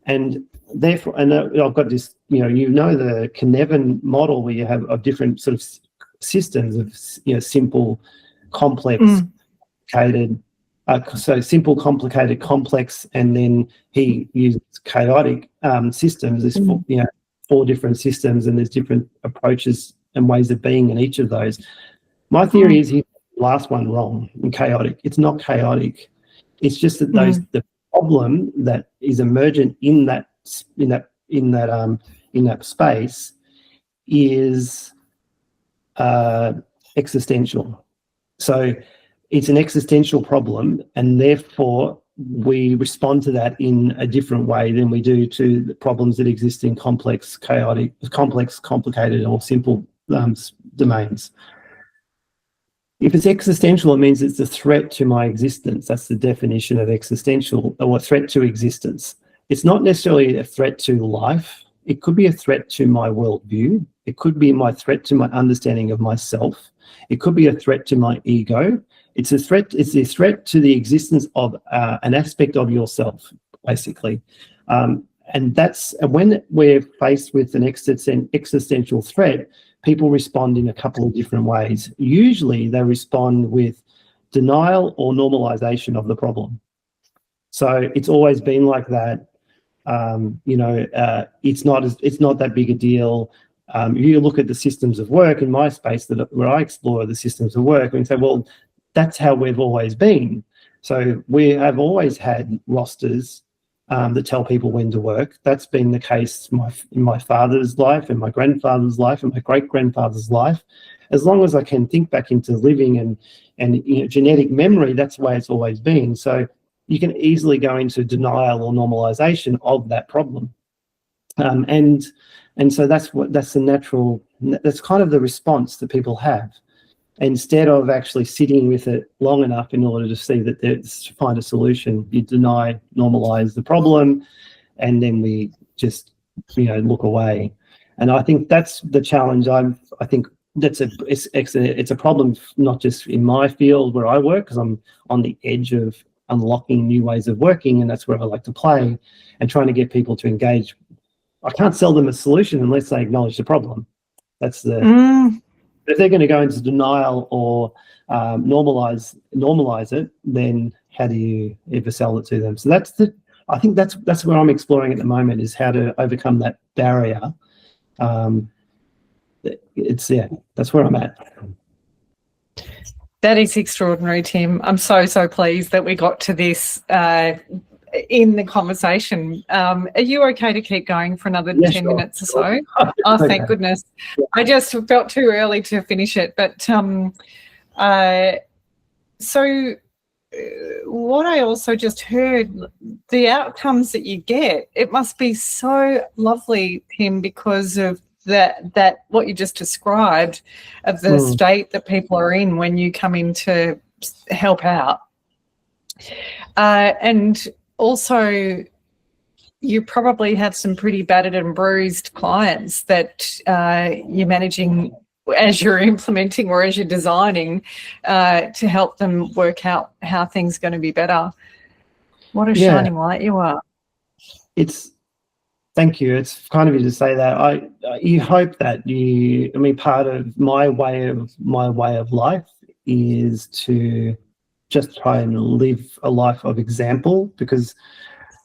And therefore, and I've got this, the Cynefin model, where you have a different sort of systems of, simple, complex, complicated, So simple, complicated, complex, and then he uses chaotic systems. There's four different systems, and there's different approaches and ways of being in each of those. My theory is he last one wrong in chaotic. It's not chaotic. It's just that the problem that is emergent in that space is existential. So it's an existential problem, and therefore we respond to that in a different way than we do to the problems that exist in complex, complicated, or simple domains. If it's existential, it means it's a threat to my existence. That's the definition of existential, or a threat to existence. It's not necessarily a threat to life. It could be a threat to my worldview. It could be my threat to my understanding of myself. It could be a threat to my ego. It's a threat. It's a threat to the existence of an aspect of yourself, basically. And that's when we're faced with an existential threat, people respond in a couple of different ways. Usually they respond with denial or normalization of the problem. So it's always been like that. It's not that big a deal. You look at the systems of work in my space where I explore the systems of work and say, well, that's how we've always been. So we have always had rosters that tell people when to work. That's been the case in my father's life and my grandfather's life and my great-grandfather's life. As long as I can think back into living and genetic memory, that's the way it's always been. So you can easily go into denial or normalization of that problem. And so that's kind of the response that people have. Instead of actually sitting with it long enough in order to see that to find a solution, you deny, normalize the problem, and then we just look away. And I think that's the challenge. I think it's a problem not just in my field where I work, because I'm on the edge of unlocking new ways of working, and that's where I like to play, and trying to get people to engage. I can't sell them a solution unless they acknowledge the problem. That's the if they're going to go into denial or normalize it, then how do you ever sell it to them? So I think that's what I'm exploring at the moment, is how to overcome that barrier. That's where I'm at. That is extraordinary, Tim. I'm so pleased that we got to this in the conversation. Are you okay to keep going for another 10 minutes or so? Oh, thank goodness. Yeah. I just felt too early to finish it. But so what I also just heard, the outcomes that you get, it must be so lovely, Tim, because of that what you just described of the state that people are in when you come in to help out. And also, you probably have some pretty battered and bruised clients that you're managing as you're implementing or as you're designing to help them work out how things are going to be better. What a shining light you are. Thank you. It's kind of you to say that. You hope that part of my way of life is to just try and live a life of example, because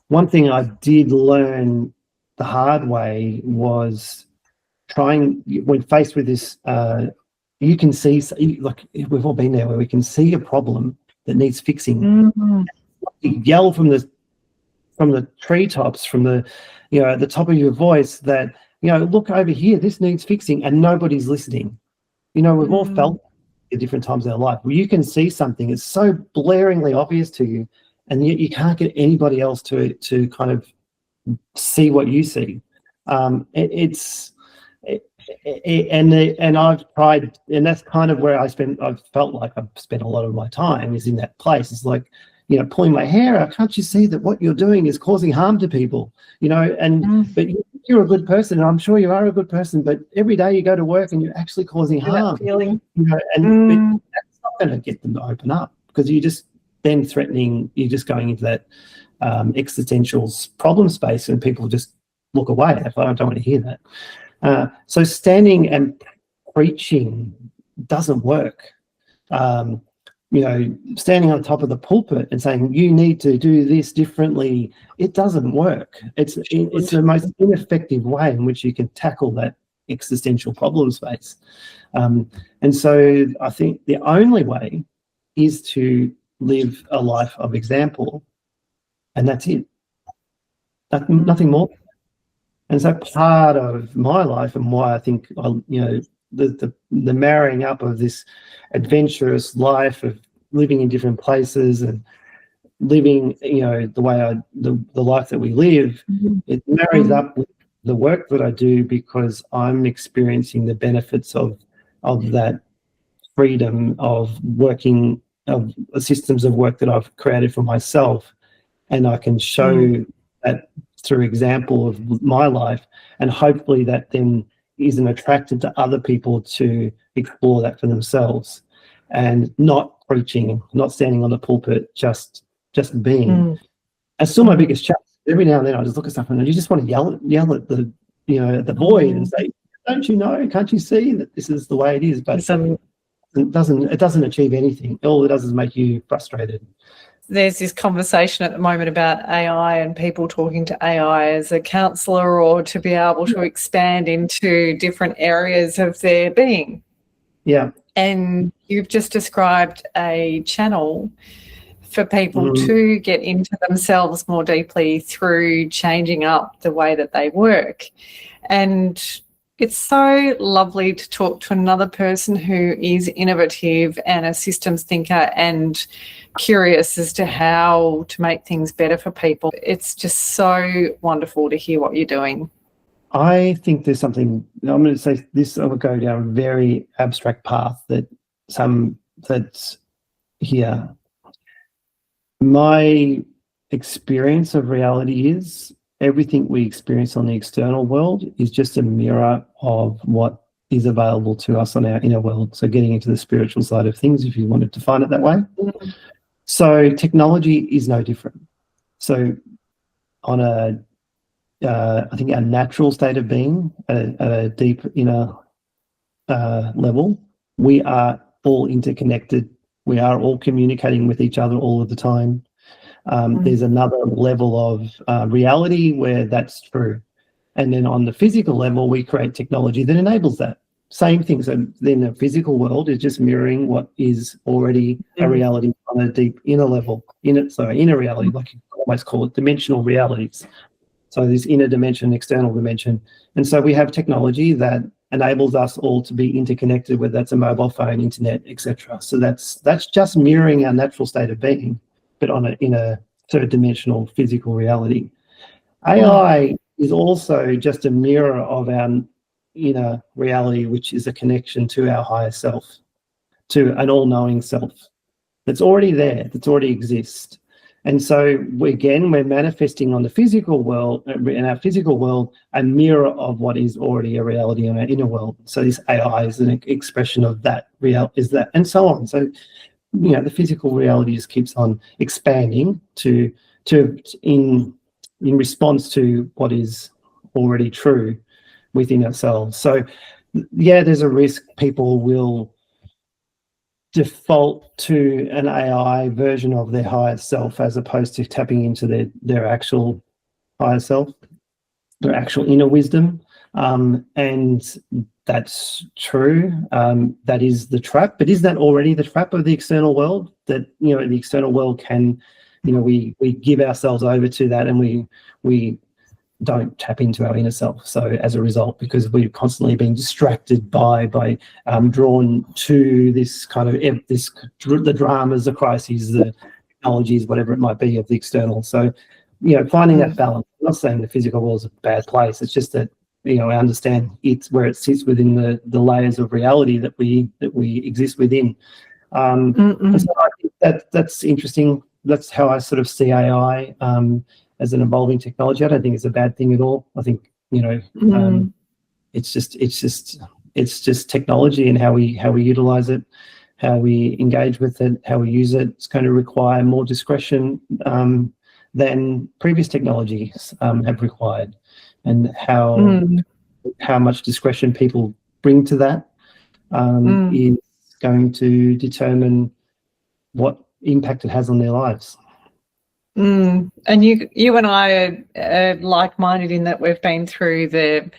one thing I did learn the hard way was when faced with this, you can see, like we've all been there, where we can see a problem that needs fixing. Mm-hmm. You yell from the treetops, from the at the top of your voice that look over here, this needs fixing, and nobody's listening. We've all felt at different times in our life where you can see something, it's so blaringly obvious to you, and yet you can't get anybody else to kind of see what you see. And I've tried, and that's kind of where I've felt like I've spent a lot of my time, is in that place. It's like, pulling my hair out. Can't you see that what you're doing is causing harm to people? But you're a good person, and I'm sure you are a good person, but every day you go to work and you're actually causing harm. Feeling. But that's not going to get them to open up, because you're just then threatening, you're just going into that existential problem space, and people just look away. I don't want to hear that. So standing and preaching doesn't work. standing on top of the pulpit and saying you need to do this differently, it doesn't work. It's the most ineffective way in which you can tackle that existential problem space. And so I think the only way is to live a life of example, and that's it. Nothing more. And so part of my life and why I think, the marrying up of this adventurous life of living in different places and living, the way the life that we live, it marries up with the work that I do, because I'm experiencing the benefits of that freedom of working, of systems of work that I've created for myself, and I can show that through example of my life, and hopefully that then is an attractive to other people to explore that for themselves, and not preaching, not standing on the pulpit, just being. And still my biggest challenge. Every now and then I just look at something and you just want to yell at the at the void and say, don't you know? Can't you see that this is the way it is? But it doesn't achieve anything. All it does is make you frustrated. There's this conversation at the moment about AI and people talking to AI as a counsellor, or to be able to expand into different areas of their being. Yeah. And you've just described a channel for people to get into themselves more deeply through changing up the way that they work. And it's so lovely to talk to another person who is innovative and a systems thinker and curious as to how to make things better for people. It's just so wonderful to hear what you're doing. I think there's something, I'm going to say this, I will go down a very abstract path that's here. My experience of reality is everything we experience on the external world is just a mirror of what is available to us on our inner world. So getting into the spiritual side of things, if you wanted to find it that way. So technology is no different. So on I think our natural state of being, at a deep inner level, we are all interconnected. We are all communicating with each other all of the time. There's another level of reality where that's true. And then on the physical level, we create technology that enables that. Same thing. So then the physical world is just mirroring what is already a reality on a deep inner level. Inner reality, like you almost call it dimensional realities. So this inner dimension, external dimension. And so we have technology that enables us all to be interconnected, whether that's a mobile phone, internet, etc. So that's just mirroring our natural state of being, but in a third dimensional physical reality. AI is also just a mirror of our inner reality, which is a connection to our higher self, to an all-knowing self that's already there, that's already exists. And so we're manifesting on the physical world, in our physical world, a mirror of what is already a reality in our inner world. So this AI is an expression of that, and so on. So, the physical reality just keeps on expanding in response to what is already true within ourselves. So, there's a risk people will default to an AI version of their higher self as opposed to tapping into their actual higher self, their actual inner wisdom. And that's true. That is the trap. But is that already the trap of the external world? That, the external world can, we give ourselves over to that, and we don't tap into our inner self. So as a result, because we're constantly being distracted by drawn to this kind of the dramas, the crises, the technologies, whatever it might be of the external. So, finding that balance. I'm not saying the physical world is a bad place. It's just that, I understand it's where it sits within the layers of reality that we exist within. And so I think that's interesting. That's how I sort of see AI as an evolving technology. I don't think it's a bad thing at all. I think it's just technology, and how we utilize it, how we engage with it, how we use it. It's going to require more discretion than previous technologies have required, and how much discretion people bring to that is going to determine what impact it has on their lives. And you and I are like-minded in that we've been through the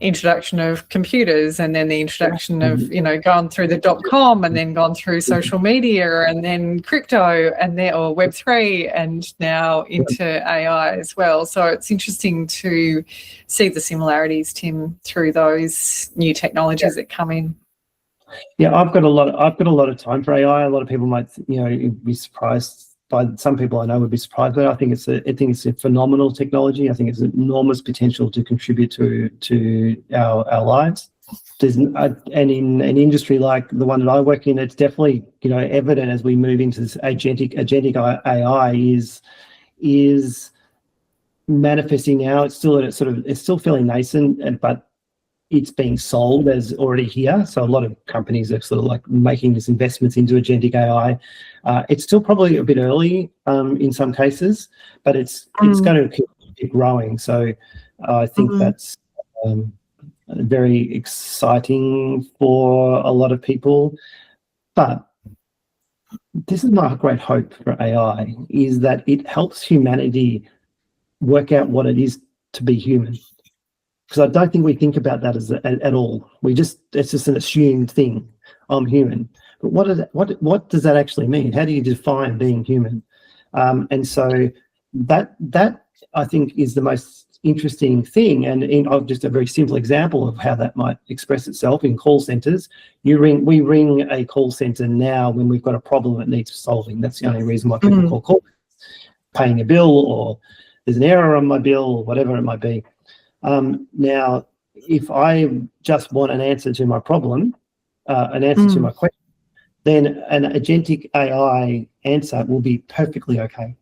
introduction of computers, and then the introduction of, gone through the .com, and then gone through social media, and then crypto, and then or Web3, and now into AI as well. So it's interesting to see the similarities, Tim, through those new technologies that come in. Yeah, I've got a lot of time for AI. A lot of people might, be surprised. By some people I know would be surprised, but I think it's a phenomenal technology. I think it's enormous potential to contribute to our lives. And in an industry like the one that I work in, it's definitely evident as we move into this agentic AI is manifesting now. It's still it's still fairly nascent, but it's being sold as already here. So a lot of companies are sort of like making these investments into agentic AI. It's still probably a bit early in some cases, but it's going to keep growing. So I think that's very exciting for a lot of people. But this is my great hope for AI, is that it helps humanity work out what it is to be human. Because I don't think we think about that at all. It's just an assumed thing. I'm human, but what does that actually mean? How do you define being human? And so that I think is the most interesting thing. And just a very simple example of how that might express itself in call centers. We ring a call center now when we've got a problem that needs solving. That's the only reason why people call paying a bill, or there's an error on my bill, or whatever it might be. Now, if I just want an answer to my problem, an answer to my question, then an agentic AI answer will be perfectly okay.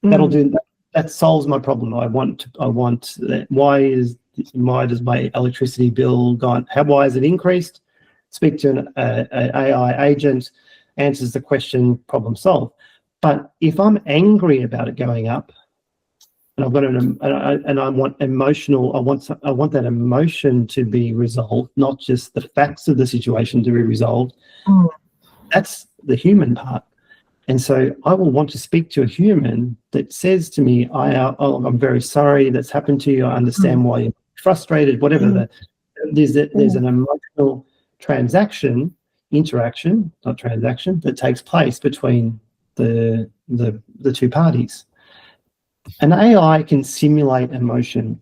That'll do. That solves my problem. I want that. Why does my electricity bill gone? Why is it increased? Speak to an AI agent, answers the question, problem solved. But if I'm angry about it going up, and I've got I want emotional. I want that emotion to be resolved, not just the facts of the situation to be resolved. That's the human part, and so I will want to speak to a human that says to me, "I'm very sorry that's happened to you. I understand why you're frustrated." Whatever there's an emotional interaction, not transaction, that takes place between the two parties. An AI can simulate emotion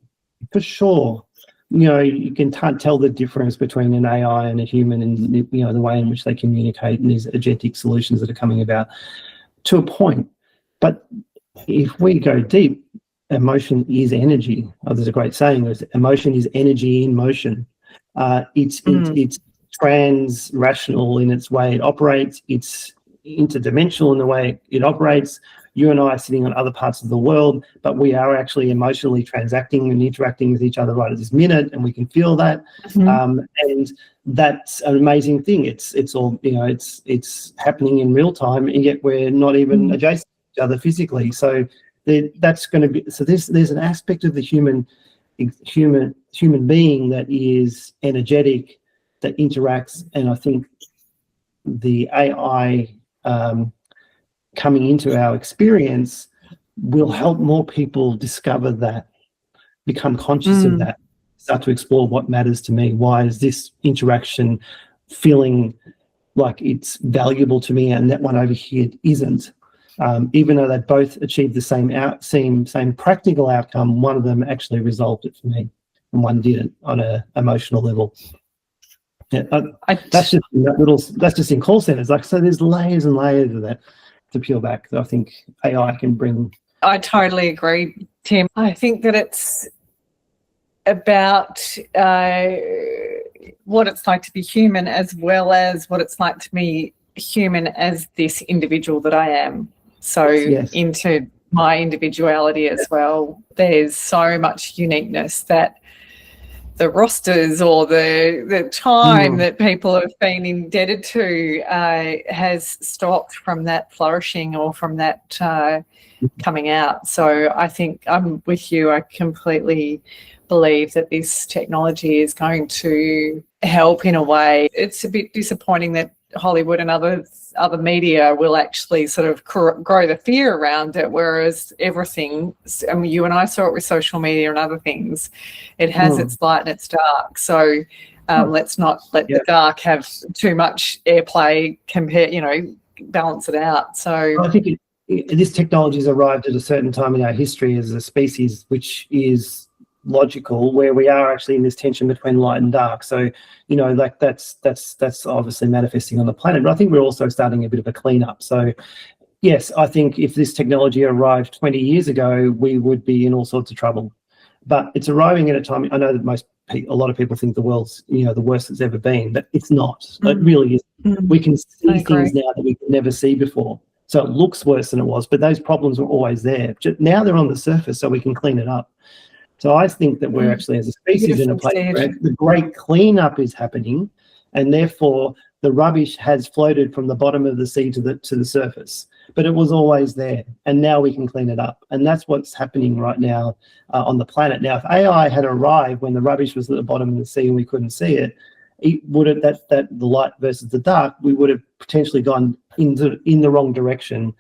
for sure. You can tell the difference between an AI and a human, and the way in which they communicate, and these agentic solutions that are coming about to a point. But if we go deep, emotion is energy. There's a great saying: emotion is energy in motion. It's trans-rational in its way it operates. It's interdimensional in the way it operates. You and I are sitting on other parts of the world, but we are actually emotionally transacting and interacting with each other right at this minute, and we can feel that. And that's an amazing thing. It's all it's happening in real time, and yet we're not even adjacent to each other physically. So that's going to be. So there's an aspect of the human being that is energetic, that interacts, and I think the AI coming into our experience will help more people discover that, become conscious of that, start to explore what matters to me. Why is this interaction feeling like it's valuable to me, and that one over here isn't? Even though they both achieved the same practical outcome, one of them actually resolved it for me, and one didn't on an emotional level. Yeah, that's just in call centers. So there's layers and layers of that to peel back that I think AI can bring. I totally agree, Tim. I think that it's about what it's like to be human, as well as what it's like to be human as this individual that I am. So into my individuality as well. There's so much uniqueness that the rosters or the time that people have been indebted to has stopped from that flourishing or from that coming out. So I think I'm with you. I completely believe that this technology is going to help in a way. It's a bit disappointing that Hollywood and other media will actually sort of grow the fear around it, whereas everything, I mean, you and I saw it with social media and other things, it has its light and its dark. So let's not let the dark have too much airplay, balance it out. So I think this technology has arrived at a certain time in our history as a species, which is logical, where we are actually in this tension between light and dark. So, like that's obviously manifesting on the planet. But I think we're also starting a bit of a cleanup. So, yes, I think if this technology arrived 20 years ago, we would be in all sorts of trouble. But it's arriving at a time. I know that a lot of people think the world's, the worst it's ever been, but it's not. It really is. We can see things now that we could never see before. So it looks worse than it was, but those problems were always there. Now they're on the surface, so we can clean it up. So I think that we're actually, as a species, in a place where the great cleanup is happening, and therefore the rubbish has floated from the bottom of the sea to the surface. But it was always there, and now we can clean it up. And that's what's happening right now on the planet. Now, if AI had arrived when the rubbish was at the bottom of the sea and we couldn't see it, it would have the light versus the dark, we would have potentially gone in the wrong direction.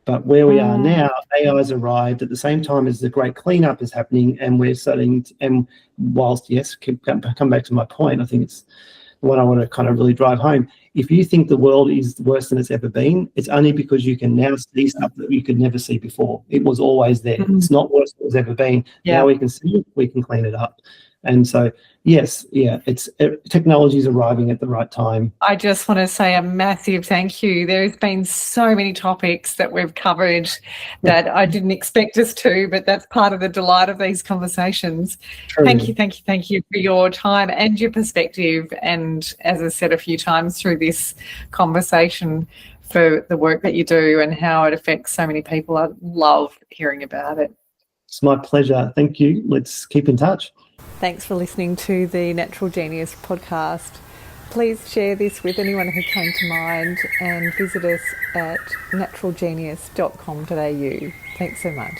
But where we are now, AI has arrived at the same time as the great cleanup is happening, and we're starting. And whilst come back to my point, I think it's what I want to kind of really drive home. If you think the world is worse than it's ever been, it's only because you can now see stuff that you could never see before. It was always there. It's not worse than it's ever been. Now we can see it, we can clean it up. And so, yes, technology is arriving at the right time. I just want to say a massive thank you. There's been so many topics that we've covered that I didn't expect us to, but that's part of the delight of these conversations. True. Thank you for your time and your perspective. And as I said a few times through this conversation, for the work that you do and how it affects so many people. I love hearing about it. It's my pleasure. Thank you. Let's keep in touch. Thanks for listening to the Natural Genius podcast. Please share this with anyone who came to mind and visit us at naturalgenius.com.au. Thanks so much.